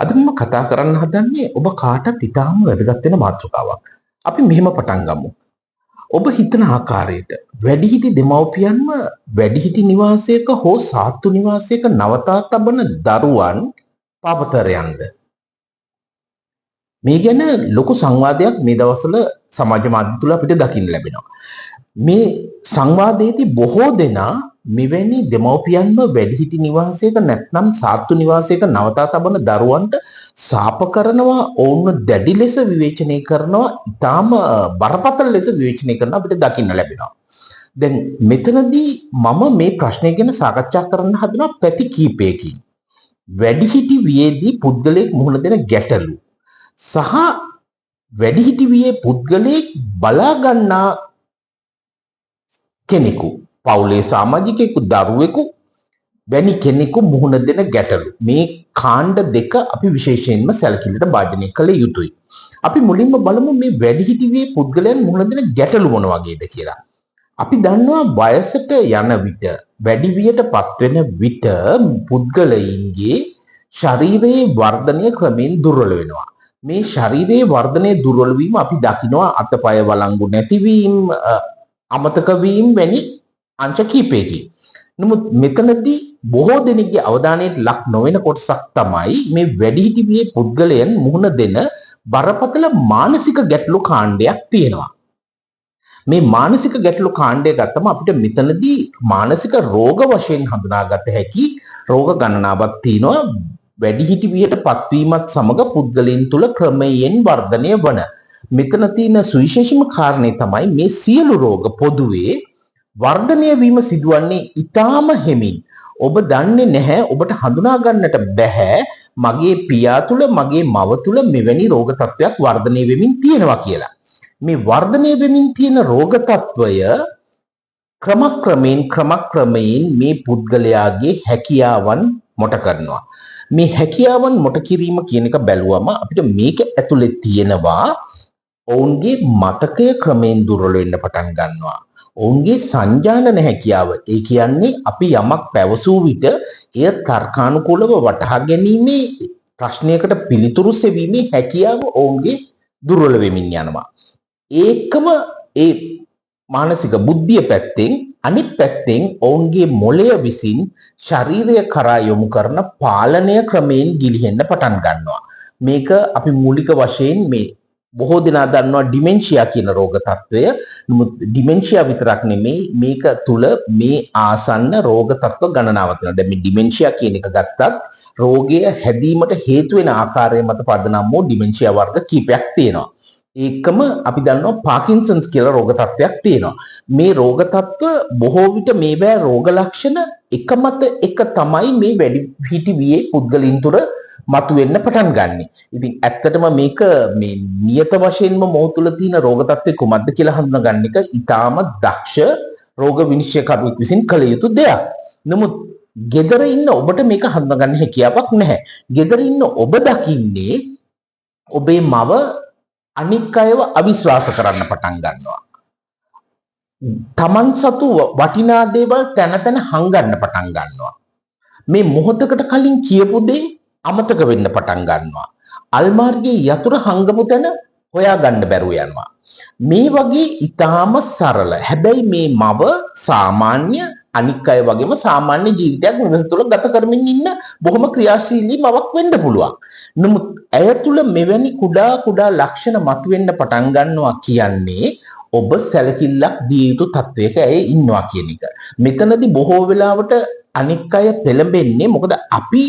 අද මම කතා කරන්න හදන්නේ ඔබ කාටත් ඉතාම වැදගත් වෙන මාතෘකාවක්. අපි මෙහෙම පටන් ගමු. ඔබ හිතන ආකාරයට වැඩිහිටි දෙමව්පියන්ව වැඩිහිටි නිවාසයක හෝ සාත්තු නිවාසයක නවතා තබන දරුවන් පාපතරයන්ද? මේ ගැන ලොකු සංවාදයක් මේ දවස්වල සමාජ මාධ්‍ය තුල අපිට දකින්න ලැබෙනවා. මේ සංවාදයේදී බොහෝ දෙනා මෙවැනි දෙමව්පියන්ව වැඩිහිටි නිවාසයක නැත්නම් සාත්තු නිවාසයක නවතා තබන දරුවන්ට සාප කරනවා, ඔවුන්ව දැඩි ලෙස විවේචනය කරනවා, ඊටාම බරපතල ලෙස විවේචනය කරන අපිට දකින්න ලැබෙනවා. දැන් මෙතනදී මම මේ ප්‍රශ්නය ගැන සාකච්ඡා කරන්න හදනවා පැති කීපයකින්. වැඩිහිටි වියේදී පුද්ගලයෙක් මුහුණ දෙන ගැටලු සහ වැඩිහිටි වියේ පුද්ගලයෙක් බලා ගන්නා කෙනෙකු, පවුලේ සමාජිකයෙකු, දරුවෙකු වැනි කෙනෙකු මුහුණ දෙන ගැටලු, මේ කාණ්ඩ දෙක අපි විශේෂයෙන්ම සැලකිල්ලට භාජනය කළ යුතුයි. අපි මුලින්ම බලමු මේ වැඩිහිටි වියේ පුද්ගලයන් මුහුණ දෙන ගැටලු මොන වගේද කියලා. අපි දන්නවා වයසට යන විට, වැඩි වියටපත් වෙන විට පුද්ගලයින්ගේ ශරීරයේ වර්ධනය ක්‍රමෙන් දුර්වල වෙනවා. මේ ශරීරයේ වර්ධනයේ දුර්වල වීම අපි දකිනවා අතපය වළංගු නැතිවීම, අමතක වීම වැනි අංශ කීපයකින්. නමුත් මෙතනදී බොහෝ දෙනෙක්ගේ අවධානයට ලක් නොවන කොටසක් තමයි මේ වැඩිහිටි වියේ පුද්ගලයන් මුහුණ දෙන බරපතල මානසික ගැටලු කාණ්ඩයක් තියෙනවා. මේ මානසික ගැටලු කාණ්ඩය ගත්තම අපිට මෙතනදී මානසික රෝග වශයෙන් හඳුනාගත හැකි රෝග ගණනාවක් තියෙනවා. වැඩිහිටි වියට පත්වීමත් සමග පුද්ගලයන් තුළ ක්‍රමයෙන් වර්ධනය වන. මෙතන තියෙන සුවිශේෂම කාරණේ තමයි මේ සියලු රෝග පොදුවේ වර්ධනය වීම සිදුවන්නේ ඊටාම හිමින්. ඔබ දන්නේ නැහැ, ඔබට හඳුනා ගන්නට බැහැ මගේ පියා තුළ, මගේ මව තුළ මෙවැනි රෝග තත්ත්වයක් වර්ධනය වෙමින් තියෙනවා කියලා. මේ වර්ධනය වෙමින් තියෙන රෝග තත්ත්වය ක්‍රමක්‍රමයෙන් මේ පුද්ගලයාගේ හැකියාවන් මොට කරනවා. මේ හැකියාවන් මොට කිරීම කියන එක බැලුවම අපිට මේක ඇතුලේ තියෙනවා ඔවුන්ගේ මතකය ක්‍රමයෙන් දුර්වල වෙන්න පටන් ගන්නවා. ඔවුන්ගේ සංජානන හැකියාව, ඒ කියන්නේ අපි යමක් පැවසූ විට එය තර්කානුකූලව වටහා ගැනීමේ, ප්‍රශ්නයකට පිළිතුරු සෙවීමේ හැකියාව ඔවුන්ගේ දුර්වල වෙමින් යනවා. ඒකම ඒ මානසික බුද්ධිය පැත්තෙන්, අනිත් පැත්තෙන් ඔවුන්ගේ මොළය විසින් ශරීරය කරා යොමු කරන පාලනය ක්‍රමයෙන් ගිලිහෙන්න පටන් ගන්නවා. මේක අපි මූලික වශයෙන් මේ බොහෝ දෙනා දන්නවා ඩිමෙන්ෂියා කියන රෝග තත්ත්වය. නමුත් ඩිමෙන්ෂියා විතරක් නෙමෙයි, මේක තුල මේ ආසන්න රෝග තත්ත්ව ගණනාවක් තියෙනවා. දැන් මේ ඩිමෙන්ෂියා කියන එක ගත්තත් රෝගය හැදීමට හේතු වෙන ආකාරය මත පදනම් වූ ඩිමෙන්ෂියා වර්ග කීපයක් තියෙනවා. ඒකම අපි දන්නවා පාකින්සන්ස් කියලා රෝග තත්ත්වයක් තියෙනවා. මේ රෝග තත්ත්ව බොහෝ විට මේවැ රෝග ලක්ෂණ එක මත එක තමයි මේ වැඩිහිටි වියේ පුද්ගලයන් තුර මතුවෙන්න පටන් ගන්නෙ. ඉතින් ඇත්තටම මේක මේ නියත වශයෙන්ම මොහු තුල තියෙන රෝග තත්ත්වය කුමක්ද කියලා හඳුනගන්න එක ඊටාම දක්ෂ රෝග විනිශ්චයකරුවෙක් විසින් කළ යුතු දෙයක්. නමුත් gedara ඉන්න ඔබට මේක හඳුනගන්න හැකියාවක් නැහැ. gedara ඉන්න ඔබ දකින්නේ ඔබේ මව අනික් අයව අවිශ්වාස කරන්න පටන් ගන්නවා. තමන් සතු වටිනා දේවල් තැන තැන හංගන්න පටන් ගන්නවා. මේ මොහොතකට කලින් කියපු දේ අමතක වෙන්න පටන් ගන්නවා. අල්මාරියේ යතුරු හංගපු තැන හොයාගන්න බැරුව යනවා. මේ වගේ ඊටාම සරල, හැබැයි මේ මව සාමාන්‍ය අනික් අය වගේම සාමාන්‍ය ජීවිතයක් නිවස තුළ ගත කරමින් ඉන්න බොහොම ක්‍රියාශීලී මවක් වෙන්න පුළුවන්. නමුත් ඇය තුළ මෙවැනි කුඩා ලක්ෂණ මතුවෙන්න පටන් ගන්නවා කියන්නේ ඔබ සැලකිල්ලක් දිය යුතු තත්වයක ඇය ඉන්නවා කියන එක. මෙතනදී බොහෝ වෙලාවට අනික් අය පෙළඹෙන්නේ මොකද අපි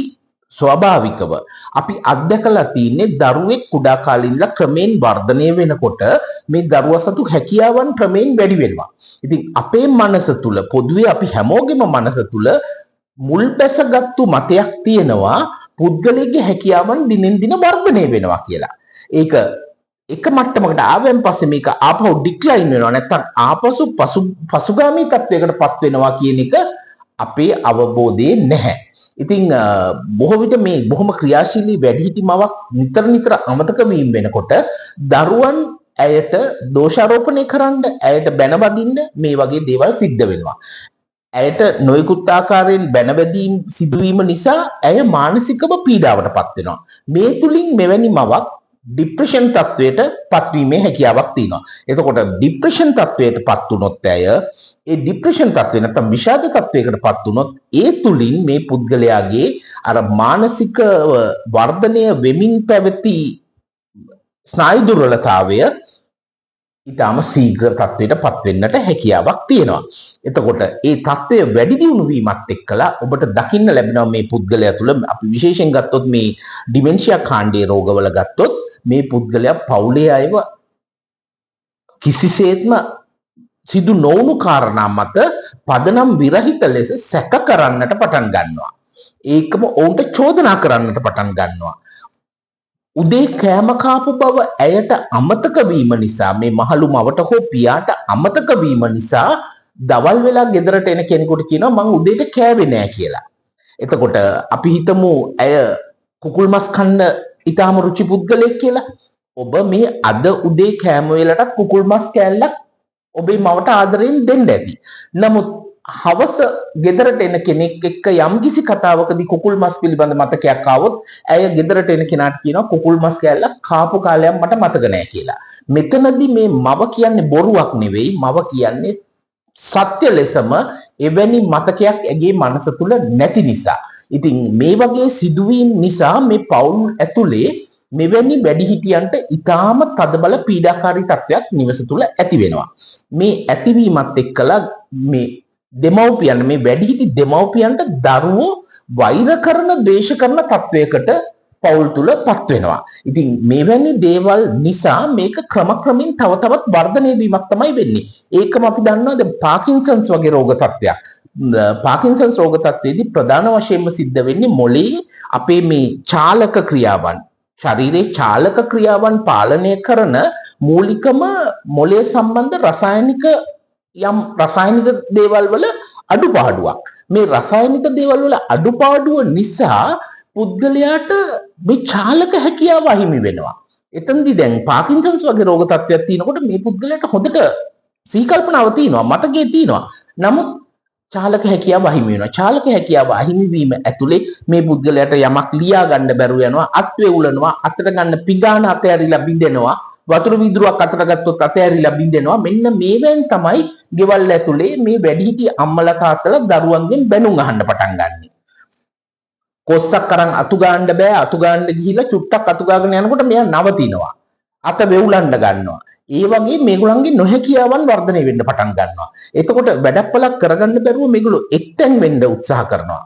ස්වභාවිකව අපි අත්දැකලා තින්නේ දරුවෙක් කුඩා කාලේ ඉඳලා ක්‍රමෙන් වර්ධනය වෙනකොට මේ දරුවා සතු හැකියාවන් ක්‍රමෙන් වැඩි වෙනවා. ඉතින් අපේ මනස තුල, පොදුවේ අපි හැමෝගෙම මනස තුල මුල් බැසගත්තු මතයක් තියෙනවා පුද්ගලයාගේ හැකියාවන් දිනෙන් දින වර්ධනය වෙනවා කියලා. ඒක එක මට්ටමකට ආවෙන් පස්සේ මේක ආපහු ඩික්ලයින් වෙනවා, නැත්නම් ආපසු පසුගාමී තත්වයකටපත් වෙනවා කියන එක අපේ අවබෝධයේ නැහැ. ඉතින් බොහෝ විට මේ බොහොම ක්‍රියාශීලී වැඩිහිටි මවක් නිතර අමතක වීම වෙනකොට දරුවන් ඇයට දෝෂාරෝපණය කරන්න, ඇයට බැන බදින්න මේ වගේ දේවල් සිද්ධ වෙනවා. ඇයට නොයෙකුත් ආකාරයෙන් බැනබැදීම් සිදුවීම නිසා ඇය මානසිකව පීඩාවටපත් වෙනවා. මේ තුලින් මෙවැනි මවක් ડિප්‍රෙෂන් තත්වයට පත්වීමේ හැකියාවක් තියෙනවා. එතකොට ડિප්‍රෙෂන් තත්වයටපත් වුණොත් ඇය ඒ ડિප්‍රෙෂන් තත්ත්වේ නැත්නම් විෂාද තත්වයකටපත් වුණොත් ඒ තුලින් මේ පුද්ගලයාගේ අර මානසික වර්ධනය වෙමින් පැවති ස්නායු දුර්වලතාවය ඊටම ශීඝ්‍ර තත්වයටපත් වෙන්නට හැකියාවක් තියෙනවා. එතකොට ඒ තත්වය වැඩි දියුණු වීමත් එක්කලා ඔබට දකින්න ලැබෙනවා මේ පුද්ගලයා තුළ අපි විශේෂයෙන් ගත්තොත් මේ ඩිමෙන්ෂියා කාණ්ඩයේ රෝගවල ගත්තොත් මේ පුද්ගලයා පවුලේ අයව කිසිසේත්ම සිදු නොවුණු කාරණා මත පදනම් විරහිත ලෙස සැක කරන්නට පටන් ගන්නවා. ඒකම ඔවුන්ට චෝදනා කරන්නට පටන් ගන්නවා. උදේ කෑම කාපු බව ඇයට අමතක වීම නිසා මේ මහලු මවට හෝ පියාට අමතක වීම නිසා දවල් වෙලා ගෙදරට එන කෙනෙකුට කියනවා මං උදේට කෑවේ නෑ කියලා. එතකොට අපි හිතමු ඇය කුකුල් මස් කන්න ඊටාම රුචි පුද්ගලයෙක් කියලා. ඔබ මේ අද උදේ කෑම වේලටත් කුකුල් මස් කෑල්ලක් ඔබේ මවට ආදරෙන් දෙන්න ඇති. නමුත් හවස ගෙදරට එන කෙනෙක් එක්ක යම්කිසි කතාවකදී කුකුල් මස් පිළිබඳ මතකයක් ආවොත් ඇය ගෙදරට එන කෙනාට කියනවා කුකුල් මස් කෑල්ලක් කාපු කාලයක් මට මතක නැහැ කියලා. මෙතනදී මේ මව කියන්නේ බොරුවක් නෙවෙයි, මව කියන්නේ සත්‍ය ලෙසම එවැනි මතකයක් ඇගේ මනස තුල නැති නිසා. ඉතින් මේ වගේ සිදුවීම් නිසා මේ පවුල් ඇතුලේ මෙවැනි වැඩිහිටියන්ට ඊටාම තදබල පීඩාකාරී තත්ත්වයක් නිවස තුල ඇති වෙනවා. මේ ඇතිවීමත් එක්කලා මේ දෙමව්පියන් මේ වැඩිහිටි දෙමව්පියන්ට දරුවෝ වෛර කරන ද්වේෂ කරන තත්වයකට පවුල් තුලපත් වෙනවා. ඉතින් මෙවැනි දේවල් නිසා මේක ක්‍රමක්‍රමින් තව තවත් වර්ධනය වීමක් තමයි වෙන්නේ. ඒකම අපි දන්නවා දැන් පාකින්සන්ස් වගේ රෝග තත්ත්වයක්. පාකින්සන්ස් රෝග තත්ත්වයේදී ප්‍රධාන වශයෙන්ම සිද්ධ වෙන්නේ මොළයේ අපේ මේ චාලක ක්‍රියාවන්, ශරීරයේ චාලක ක්‍රියාවන් පාලනය කරන මූලිකම මොළය සම්බන්ධ රසායනික දේවල් වල අඩුපාඩුවක්. මේ රසායනික දේවල් වල අඩුපාඩුව නිසා පුද්ගලයාට මේ චාලක හැකියාව අහිමි වෙනවා. එතනදී දැන් පාකින්සන්ස් වගේ රෝග තත්ත්වයක් තියෙනකොට මේ පුද්ගලයාට හොඳට සීකල්පනාව තියෙනවා, මතකයේ තියෙනවා. නමුත් චාලක හැකියාව අහිමි වෙනවා. චාලක හැකියාව අහිමි වීම ඇතුලේ මේ පුද්ගලයාට යමක් ලියා ගන්න බැරුව යනවා, අත් වේවුලනවා, අතට ගන්න පිඟාන අතෑරිලා බින්දෙනවා. වතුර විදුරුවක් අතට ගත්තොත් අතෑරිලා බින්දෙනවා. මෙන්න මේවෙන් තමයි ගෙවල් ඇතුලේ මේ වැඩිහිටි අම්මලා තාත්තලා දරුවන්ගෙන් බැනුම් අහන්න පටන් ගන්නෙ. කොස්සක් අරන් අතු ගන්න බෑ, අතු ගන්න ගිහිල්ලා චුට්ටක් අතු ගාගෙන යනකොට මෙයා නවතිනවා. අත වෙවුලන්න ගන්නවා. ඒ වගේ මේගොල්ලන්ගේ නොහැකියාවන් වර්ධනය වෙන්න පටන් ගන්නවා. එතකොට වැඩපලක් කරගන්න බැරුව මේගොල්ලෝ එක්තෙන් වෙන්න උත්සාහ කරනවා.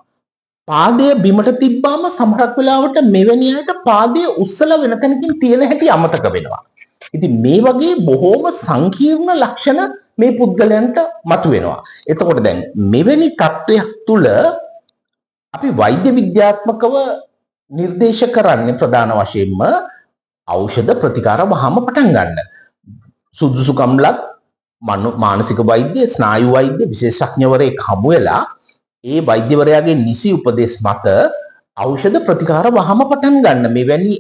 පාදය බිමට තිබ්බාම සමහරක් වෙලාවට මෙවැනි අයට පාදය උස්සලා වෙන තැනකින් තියෙන හැටි අමතක වෙනවා. ඉතින් මේ වගේ බොහෝම සංකීර්ණ ලක්ෂණ මේ පුද්ගලයන්ට මතුවෙනවා. එතකොට දැන් මෙවැනි තත්ත්වයක් තුල අපි වෛද්‍ය විද්‍යාත්මකව නිර්දේශ කරන්නේ ප්‍රධාන වශයෙන්ම ඖෂධ ප්‍රතිකාර වහම පටන් ගන්න. සුදුසුකම් ලත් මානසික වෛද්‍ය, ස්නායු වෛද්‍ය විශේෂඥවරයෙක් හමු වෙලා ඒ වෛද්‍යවරයාගේ නිසි උපදෙස් මත ඖෂධ ප්‍රතිකාර වහම පටන් ගන්න. මෙවැනි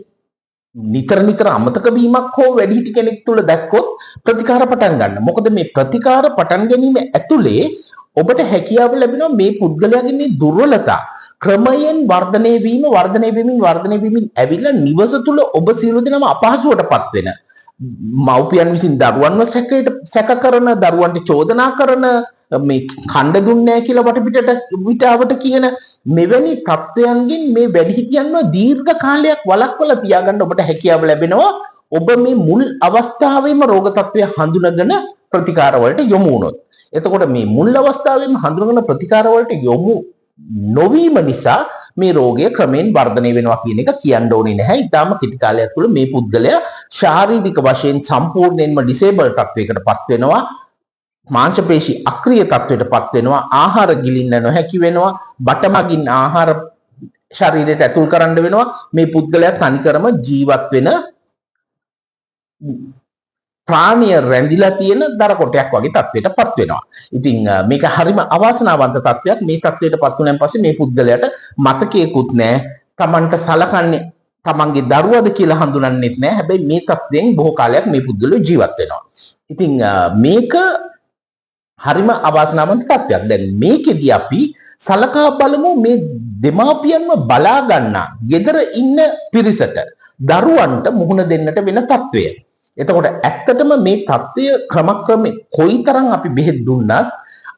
නිතර අමතක වීමක් හෝ වැඩිහිටි කෙනෙක් තුළ දැක්කොත් ප්‍රතිකාර පටන් ගන්න. මොකද මේ ප්‍රතිකාර පටන් ගැනීම ඇතුලේ ඔබට හැකියාව ලැබෙනවා මේ පුද්ගලයාගේ මේ දුර්වලතා ක්‍රමයෙන් වර්ධනය වීමින් ඇවිල්ලා නිවස තුළ ඔබ සියලු දෙනාම අපහසුවටපත් වෙන, මව්පියන් විසින් දරුවන්ව සැක කරන, දරුවන්ට චෝදනා කරන, මේ කණ්ඩ දුන්නේ නැහැ කියලා වටපිටාවට කියන මෙවැනි තත්ත්වයන්ගෙන් මේ වැඩිහිටියන්ව දීර්ඝ කාලයක් වළක්වලා තියාගන්න ඔබට හැකියාව ලැබෙනවා. ඔබ මේ මුල් අවස්ථාවේම රෝග තත්ත්වය හඳුනගෙන ප්‍රතිකාර වලට යොමු වුණොත්. එතකොට මේ මුල් අවස්ථාවේම හඳුනගෙන ප්‍රතිකාර වලට යොමු නොවීම නිසා මේ රෝගය ක්‍රමෙන් වර්ධනය වෙනවා කියන එක කියන්න ඕනේ නැහැ. ඊටාම කෙටි කාලයක් තුළ මේ පුද්ගලයා ශාරීරික වශයෙන් සම්පූර්ණයෙන්ම ඩිසේබල් තත්වයකටපත් වෙනවා. මාංශ පේශි අක්‍රිය තත්වයටපත් වෙනවා. ආහාර ගිලින්න නොහැකි වෙනවා. බටමගින් ආහාර ශරීරයට ඇතුල් කරන්න වෙනවා. මේ පුද්ගලයා තනිකරම ජීවත් වෙන ප්‍රාණිය රැඳිලා තියෙන දර කොටයක් වගේ තත්වයටපත් වෙනවා. ඉතින් මේක හරිම අවාසනාවන්ත තත්වයක්. මේ තත්වයටපත් වුණාන් පස්සේ මේ පුද්ගලයාට මතකයකුත් නැහැ. Tamanට සලකන්නේ Tamanගේ දරුවද කියලා හඳුනන්නෙත් නැහැ. හැබැයි මේ තත්වයෙන් බොහෝ කාලයක් මේ පුද්ගලයා ජීවත් වෙනවා. ඉතින් මේක හරිම අවාසනාවන්ත තත්ත්වයක්. දැන් මේකෙදි අපි සලකා බලමු මේ දෙමාපියන්ව බලා ගන්නා ගෙදර ඉන්න පිරිසට දරුවන්ට මුහුණ දෙන්නට වෙන තත්ත්වය. එතකොට ඇත්තටම මේ තත්ත්වය ක්‍රමක්‍රමයෙන් කොයිතරම් අපි බෙහෙත් දුන්නත්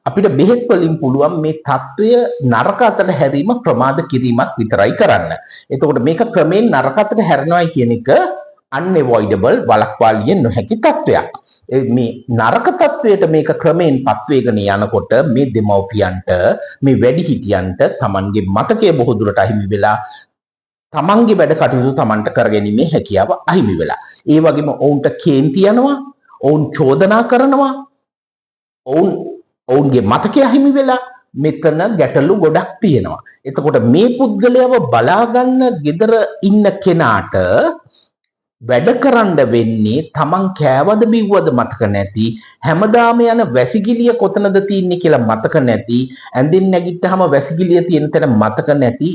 අපිට බෙහෙත් වලින් පුළුවන් මේ තත්ත්වය නරක අතට හැරීම ප්‍රමාද කිරීමක් විතරයි කරන්න. එතකොට මේක ක්‍රමයෙන් නරක අතට හැරෙනවායි කියන එක unavoidable වළක්වාලිය නොහැකි තත්ත්වයක්. මේ නරක තත්ත්වයට මේක ක්‍රමයෙන් පත්වේගන යනකොට මේ දෙමව්පියන්ට මේ වැඩිහිටියන්ට Tamanගේ මතකයේ බොහෝ දුරට අහිමි වෙලා තමන්ගේ වැඩ කටයුතු තමන්ට කරගැනීමේ හැකියාව අහිමි වෙලා. ඒ වගේම ඔවුන්ට කේන්ති යනවා, ඔවුන් චෝදනා කරනවා, ඔවුන්ගේ මතකය අහිමි වෙලා මෙතන ගැටලු ගොඩක් තියෙනවා. එතකොට මේ පුද්ගලයාව බලා ගන්න ගෙදර ඉන්න කෙනාට වැඩ කරන්න වෙන්නේ තමන් කෑවද බිව්වද මතක නැති, හැමදාම යන වැසිකිළිය කොතනද තියෙන්නේ කියලා මතක නැති, ඇඳින් නැගිට්ටාම වැසිකිළිය තියෙන තැන මතක නැති,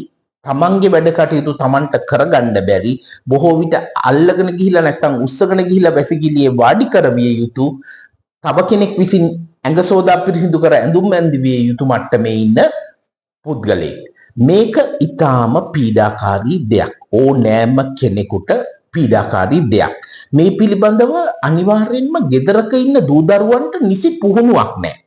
තමන්ගේ වැඩ කටයුතු තමන්ට කරගන්න බැරි, බොහෝ විට අල්ලගෙන ගිහිලා නැත්නම් උස්සගෙන ගිහිලා වැසිකිළියේ වාඩි කරවිය යුතු, තව කෙනෙක් විසින් ඇඟ සෝදා පිරිසිදු කර ඇඳුම් ඇඳවිය යුතු මට්ටමේ ඉන්න පුද්ගලයෙක්. මේක ඊටාම පීඩාකාරී දෙයක්. ඕනෑම කෙනෙකුට පීඩාකාරී දෙයක්. මේ පිළිබඳව අනිවාර්යෙන්ම ගෙදරක ඉන්න දූ දරුවන්ට නිසි පුහුණුවක් නැහැ.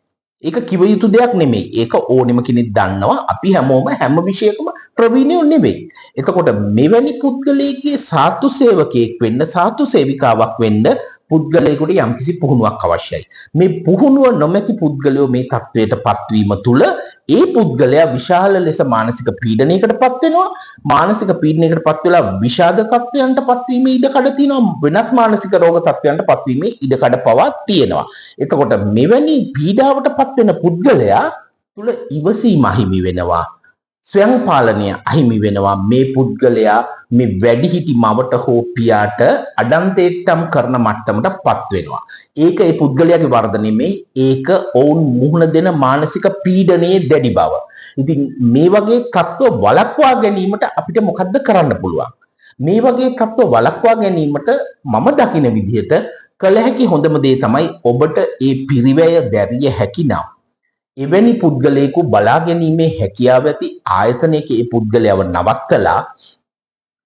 ඒක කිව යුතු දෙයක් නෙමෙයි. ඒක ඕනෙම කෙනෙක් දන්නවා. අපි හැමෝම හැම විෂයකම ප්‍රවීණයෝ නෙමෙයි. එතකොට මෙවැනි පුද්ගලයෙක්ගේ සාතු සේවකයෙක් වෙන්න, සාතු සේවිකාවක් වෙන්න පුද්ගලයෙකුට යම්කිසි පුහුණුවක් අවශ්‍යයි. මේ පුහුණුව නොමැති පුද්ගලයෝ මේ තත්වයට පත්වීම තුළ ඒ පුද්ගලයා විශාල ලෙස මානසික පීඩනයකට පත් වෙනවා. මානසික පීඩනයකට පත් වෙලා විෂාද තත්වයන්ට පත්වීමේ ඉඩකඩ තියෙනවා. වෙනත් මානසික රෝග තත්වයන්ට පත්වීමේ ඉඩකඩ පවා තියෙනවා. එතකොට මෙවැනි පීඩාවට පත් වෙන පුද්ගලයා තුළ ඉවසීම අහිමි වෙනවා. ස්වයං පාලනය අහිමි වෙනවා. මේ පුද්ගලයා මේ වැඩිහිටි මවට හෝ පියාට අඩන්තේට්ටම් කරන මට්ටමට පත් වෙනවා. ඒක ඒ පුද්ගලයාගේ වරද නෙමෙයි. ඒක ඔවුන් මුහුණ දෙන මානසික පීඩනයේ දැඩි බව. ඉතින් මේ වගේ තත්ත්ව වළක්වා ගැනීමට අපිට මොකද්ද කරන්න පුළුවන්? මේ වගේ තත්ත්ව වළක්වා ගැනීමට මම දකින විදිහට කළ හැකි හොඳම දේ තමයි ඔබට ඒ පිරිවැය දැරිය හැකි නම් එවැනි පුද්ගලයෙකු බලා ගැනීමේ හැකියාව ඇති ආයතනයක ඒ පුද්ගලයාව නවත්තලා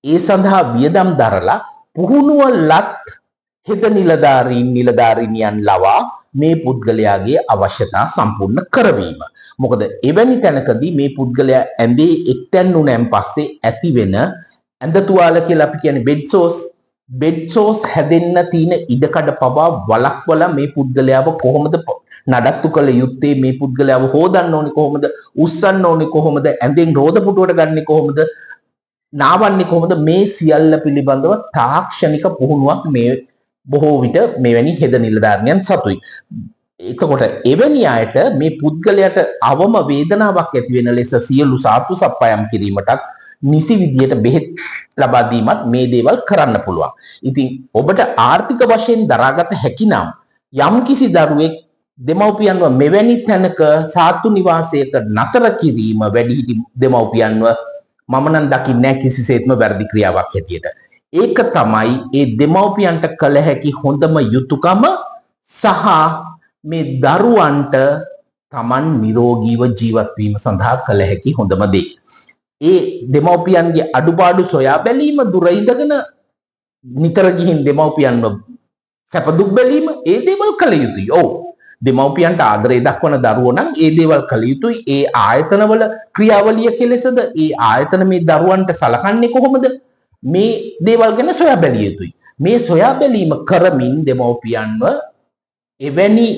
ඒ සඳහා වියදම් දරලා පුහුණුව ලත් හෙද නිලධාරීනියන් ලවා මේ පුද්ගලයාගේ අවශ්‍යතා සම්පූර්ණ කරවීම. මොකද එවැනි තැනකදී මේ පුද්ගලයා ඇඳේ එක්තැන් වුණාන් පස්සේ ඇති වෙන ඇඳ තුවාල කියලා අපි කියන්නේ බෙඩ් සෝස් හැදෙන්න තියෙන ඉඩකඩ පවා වළක්වලා මේ පුද්ගලයාව කොහොමද නඩත්තු කළ යුත්තේ, මේ පුද්ගලයාව හොදන්න ඕනේ කොහොමද, උස්සන්න ඕනේ කොහොමද, ඇඳෙන් රෝද පුටුවට ගන්නේ කොහොමද, නාවන්නේ කොහොමද, මේ සියල්ල පිළිබඳව තාක්ෂණික පුහුණුවක් මේ බොහෝ විට මෙවැනි හෙද නිලධාරියන් සතුයි. එතකොට එවැනි අයට මේ පුද්ගලයාට අවම වේදනාවක් ඇති වෙන ලෙස සියලු සාතු සප්පායම් කිරීමටත් නිසි විදියට බෙහෙත් ලබා දීමත් මේ දේවල් කරන්න පුළුවන්. ඉතින් ඔබට ආර්ථික වශයෙන් දරාගත හැකි නම් යම්කිසි දරුවෙක් දෙමව්පියන්ව මෙවැනි තැනක සාතු නිවාසයක නතර කිරීම වැඩිහිටි දෙමව්පියන්ව මම නම් දකින්නේ කිසිසේත්ම වැරදි ක්‍රියාවක් හැටියට. ඒක තමයි ඒ දෙමව්පියන්ට කළ හැකි හොඳම යුතුයකම සහ මේ දරුවන්ට Taman නිරෝගීව ජීවත් වීම සඳහා කළ හැකි හොඳම දේ. ඒ දෙමව්පියන්ගේ අඩුපාඩු සොයා බැලීම, දුර ඉඳගෙන නිතර ගිහින් දෙමව්පියන්ව සැප දුක් බැලීම, ඒ දේවල් කළ යුතුයි. ඔව්. දෙමව්පියන්ට ආදරය දක්වන දරුවෝ නම් ඒ දේවල් කළ යුතුයි. ඒ ආයතනවල ක්‍රියාවලිය කෙලෙසද, ඒ ආයතන මේ දරුවන්ට සලකන්නේ කොහොමද, මේ දේවල් ගැන සොයා බැලිය යුතුයි. මේ සොයා බැලීම කරමින් දෙමව්පියන්ව එවැනි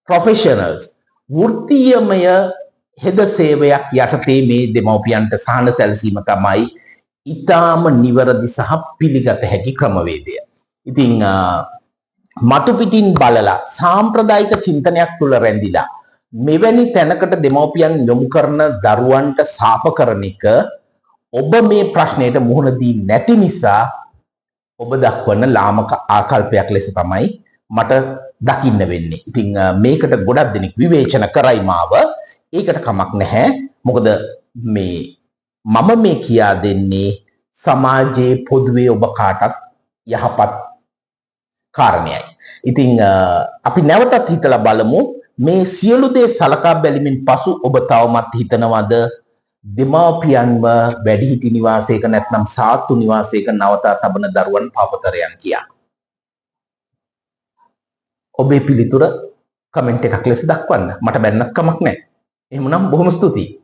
ප්‍රොෆෙෂනල්ස් වෘත්තීයමය හෙද සේවයක් යටතේ මේ දෙමව්පියන්ට සහන සැලසීම තමයි ඊටාම නිවැරදි සහ පිළිගත හැකි ක්‍රමවේදය. ඉතින් මතු පිටින් බලලා සාම්ප්‍රදායික චින්තනයක් තුළ රැඳිලා මෙවැනි තැනකට දෙමව්පියන් යොමු කරන දරුවන්ට සාප කරන එක ඔබ මේ ප්‍රශ්නයට මුහුණ දී නැති නිසා ඔබ දක්වන ලාමක ආකල්පයක් ලෙස තමයි මට දකින්න වෙන්නේ. ඉතින් මේකට ගොඩක් දෙනෙක් විවේචන කරයි මාව. ඒකට කමක් නැහැ. මොකද මම මේ කියා දෙන්නේ සමාජයේ පොදුවේ ඔබ කාටත් යහපත් කාරණයයි. ඉතින් අපි නැවතත් හිතලා බලමු මේ සියලු දේ සලකා බැලීමෙන් පසු ඔබ තවමත් හිතනවද දෙමාපියන්ව වැඩිහිටි නිවාසයක නැත්නම් සාත්තු නිවාසයක නවතා තබන දරුවන් පාපතරයන් කියා? ඔබේ පිළිතුර කමෙන්ට් එකක් ලෙස දක්වන්න. මට බැන්නත් කමක් නැහැ. එහෙමනම් බොහොම ස්තුතියි.